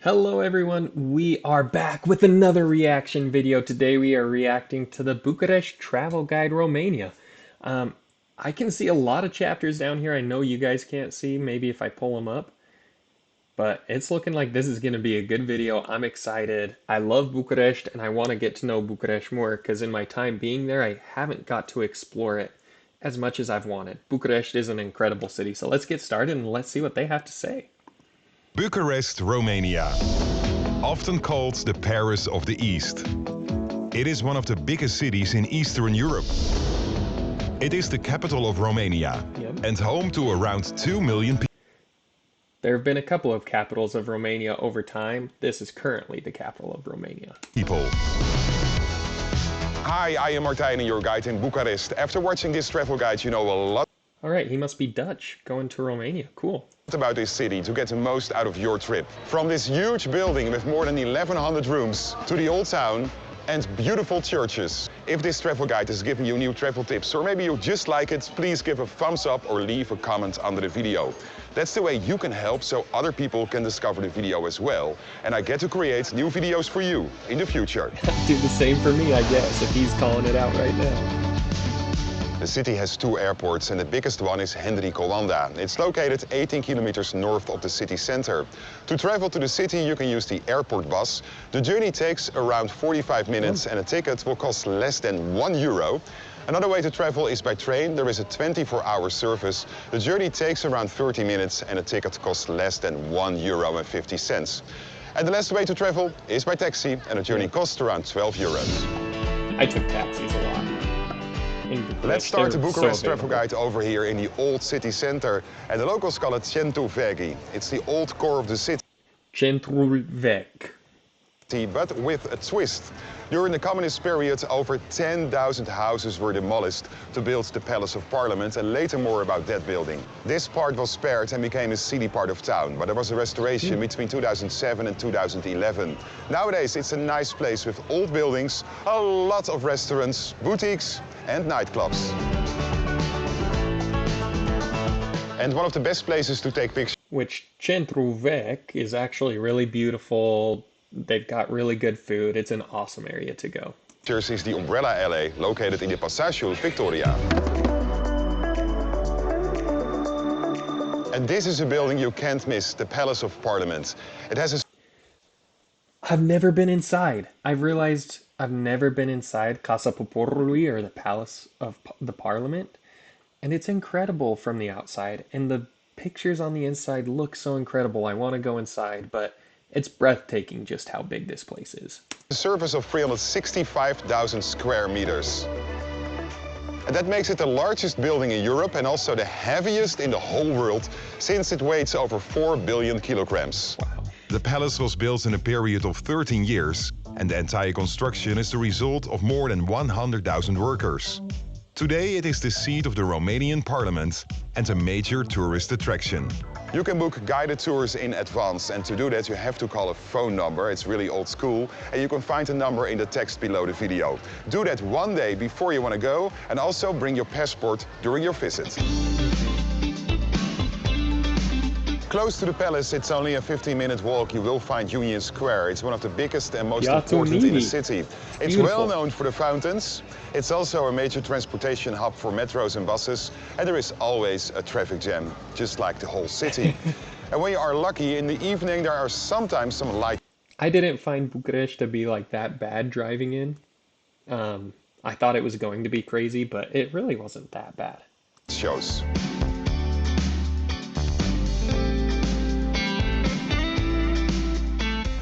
Hello everyone, we are back with another reaction video. Today we are reacting to the Bucharest Travel Guide Romania. Um, I can see a lot of chapters down here. I know you guys can't see, maybe if I pull them up. But it's looking like this is going to be a good video. I'm excited. I love Bucharest and I want to get to know Bucharest more because in my time being there, I haven't got to explore it as much as I've wanted. Bucharest is an incredible city, so let's get started and let's see what they have to say. Bucharest, Romania. Often called the Paris of the East. It is one of the biggest cities in Eastern Europe. It is the capital of Romania and home to around 2 million people. There have been a couple of capitals of Romania over time. This is currently the capital of Romania. Hi, I am Martijn, your guide in Bucharest. After watching this travel guide, you know a lot All right, he must be Dutch, going to Romania. Cool. about this city to get the most out of your trip. From this huge building with more than 1,100 rooms to the old town and beautiful churches. If this travel guide is giving you new travel tips or maybe you just like it, please give a thumbs up or leave a comment under the video. That's the way you can help so other people can discover the video as well. And I get to create new videos for you in the future. Do the same for me, I guess, if he's calling it out right now. The city has two airports and the biggest one is Henry Coanda. It's located 18 kilometers north of the city center. To travel to the city you can use the airport bus. The journey takes around 45 minutes and a ticket will cost less than €1. Another way to travel is by train. There is a 24-hour service. The journey takes around 30 minutes and a ticket costs less than €1.50. And the last way to travel is by taxi and the journey costs around €12. I took taxis a lot. Let's start the Bucharest travel guide over here in the old city center. And the locals call it Centru Vechi. It's the old core of the city. Centrul Vechi. But with a twist. During the communist period, over 10,000 houses were demolished to build the Palace of Parliament, and later more about that building. This part was spared and became a seedy part of town, but there was a restoration between 2007 and 2011. Nowadays, it's a nice place with old buildings, a lot of restaurants, boutiques and nightclubs. And one of the best places to take pictures. Which Centru Vechi is actually really beautiful. They've got really good food. It's an awesome area to go. Is the Umbrella Alley, located in the Passage Victoria. And this is a building you can't miss, the Palace of Parliament. It has a... I've never been inside. I've realized I've never been inside Casa Poporului, or the Palace of the Parliament. And it's incredible from the outside. And the pictures on the inside look so incredible. I want to go inside, but it's breathtaking just how big this place is. A surface of 365,000 square meters. And that makes it the largest building in Europe and also the heaviest in the whole world, since it weighs over 4 billion kilograms. Wow. The palace was built in a period of 13 years, and the entire construction is the result of more than 100,000 workers. Today it is the seat of the Romanian Parliament and a major tourist attraction. You can book guided tours in advance, and to do that you have to call a phone number. It's really old school, and you can find the number in the text below the video. Do that one day before you want to go, and also bring your passport during your visit. Close to the palace, it's only a 15-minute walk. You will find Union Square. It's one of the biggest and most important in the city. It's well known for the fountains. It's also a major transportation hub for metros and buses. And there is always a traffic jam, just like the whole city. And when you are lucky, in the evening there are sometimes some light. I didn't find Bucharest to be like that bad driving in. I thought it was going to be crazy, but it really wasn't that bad. Shows.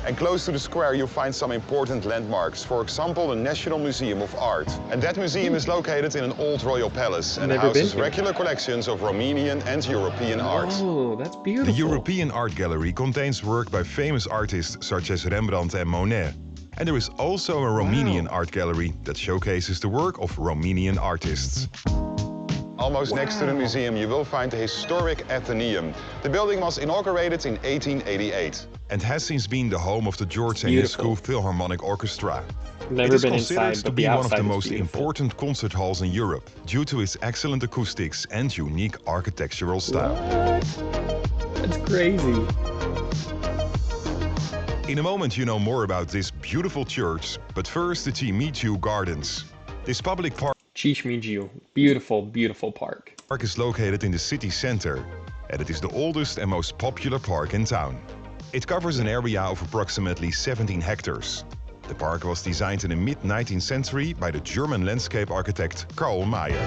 And close to the square you'll find some important landmarks. For example, the National Museum of Art. And that museum is located in an old royal palace and houses regular collections of Romanian and European art. Oh, that's beautiful. The European Art Gallery contains work by famous artists such as Rembrandt and Monet. And there is also a Romanian art gallery that showcases the work of Romanian artists. Almost next to the museum you will find the historic Athenaeum. The building was inaugurated in 1888. And has since been the home of the George and his School Philharmonic Orchestra. Never it is been considered inside, to but be the one of the outside most is beautiful. important concert halls in Europe due to its excellent acoustics and unique architectural style. What? That's crazy. In a moment you know more about this beautiful church, but first the Cimitiu Gardens. This public Cimitiu, beautiful, beautiful park. park is located in the city center, and it is the oldest and most popular park in town. It covers an area of approximately 17 hectares. The park was designed in the mid-19th century by the German landscape architect Karl Mayer.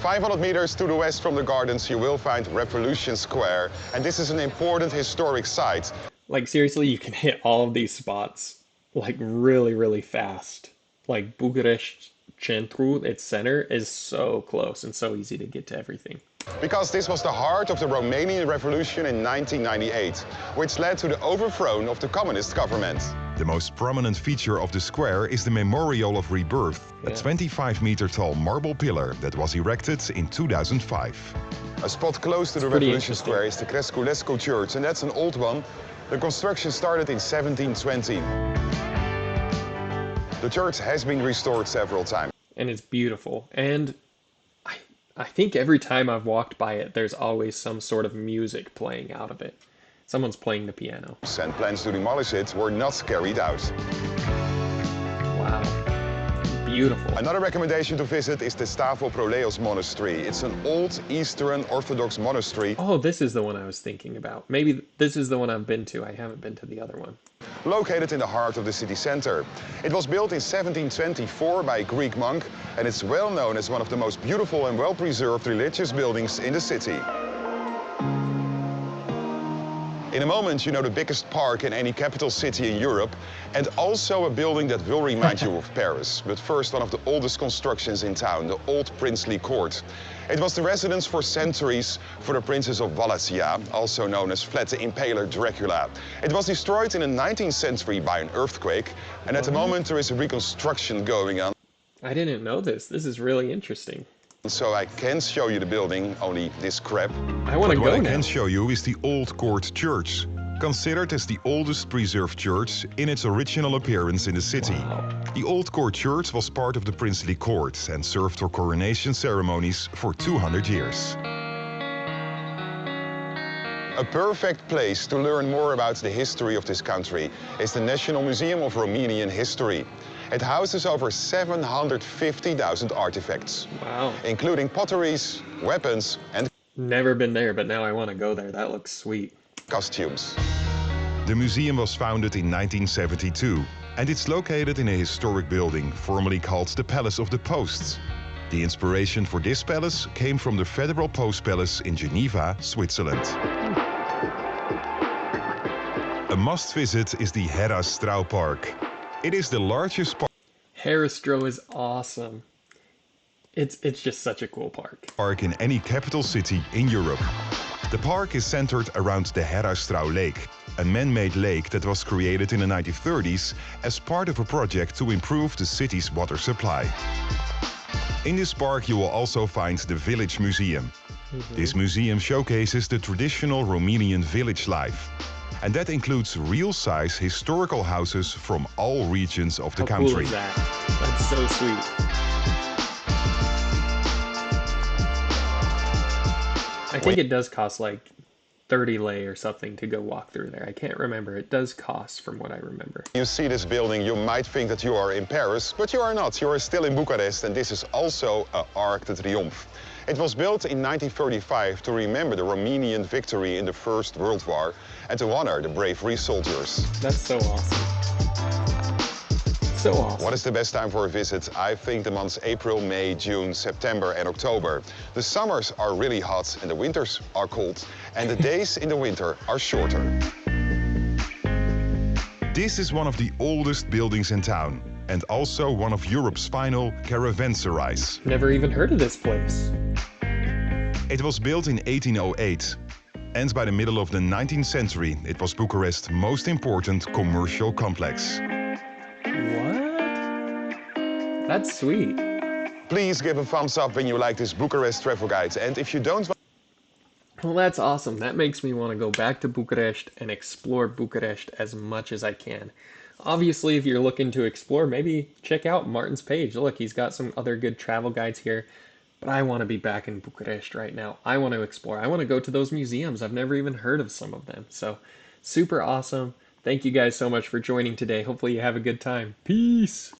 500 meters to the west from the gardens, you will find Revolution Square, and this is an important historic site. Like seriously, you can hit all of these spots like really, really fast. Like Bucharest Centru, its center, is so close and so easy to get to everything. Because this was the heart of the Romanian Revolution in 1998, which led to the overthrow of the communist government. The most prominent feature of the square is the Memorial of Rebirth, a 25-meter tall marble pillar that was erected in 2005. A spot close to the Revolution Square is the Cresculescu Church, and that's an old one. The construction started in 1720. The church has been restored several times. And it's beautiful. And I think every time I've walked by it, there's always some sort of music playing out of it. Someone's playing the piano. And plans to demolish it were not carried out. Wow. Beautiful. Another recommendation to visit is the Stavroproleos Monastery. It's an old Eastern Orthodox monastery. Oh, this is the one I was thinking about. Maybe this is the one I've been to. I haven't been to the other one. Located in the heart of the city center. It was built in 1724 by a Greek monk, and it's well known as one of the most beautiful and well-preserved religious buildings in the city. In a moment, you know the biggest park in any capital city in Europe, and also a building that will remind you of Paris. But first, one of the oldest constructions in town, the Old Princely Court. It was the residence for centuries for the princes of Wallachia, also known as Vlad the Impaler Dracula. It was destroyed in the 19th century by an earthquake, and at the moment there is a reconstruction going on. I didn't know this. This is really interesting. So I can show you the building, only this crap. I want to go What I now. can show you is the Old Court Church, considered as the oldest preserved church in its original appearance in the city. Wow. The Old Court Church was part of the princely court and served for coronation ceremonies for 200 years. A perfect place to learn more about the history of this country is the National Museum of Romanian History. It houses over 750,000 artifacts, Wow. including potteries, weapons, and Never been there, but now I want to go there. That looks sweet. costumes. The museum was founded in 1972, and it's located in a historic building formerly called the Palace of the Posts. The inspiration for this palace came from the Federal Post Palace in Geneva, Switzerland. A must-visit is the Herasstrau Park. It is the largest Herastro is awesome. It's just such a cool park in any capital city in Europe. The park is centered around the Herasstrau Lake, a man-made lake that was created in the 1930s as part of a project to improve the city's water supply. In this park you will also find the Village Museum. This museum showcases the traditional Romanian village life. And that includes real-size historical houses from all regions of the How country. cool is that? That's so sweet. I think it does cost like 30 lei or something to go walk through there. I can't remember. It does cost from what I remember. You see this building, you might think that you are in Paris, but you are not. You are still in Bucharest, and this is also an Arc de Triomphe. It was built in 1935 to remember the Romanian victory in the First World War and to honor the bravery soldiers. That's so awesome. So awesome. What is the best time for a visit? I think the months April, May, June, September and October. The summers are really hot and the winters are cold. And the days in the winter are shorter. This is one of the oldest buildings in town, and also one of Europe's final caravanserais. Never even heard of this place. It was built in 1808, and by the middle of the 19th century, it was Bucharest's most important commercial complex. What? That's sweet. Please give a thumbs up when you like this Bucharest travel guide. And if you don't Well, that's awesome. That makes me want to go back to Bucharest and explore Bucharest as much as I can. Obviously, if you're looking to explore, maybe check out Martin's page. Look, he's got some other good travel guides here. but I want to be back in Bucharest right now. I want to explore. I want to go to those museums. I've never even heard of some of them. So, super awesome. Thank you guys so much for joining today. Hopefully, you have a good time. Peace.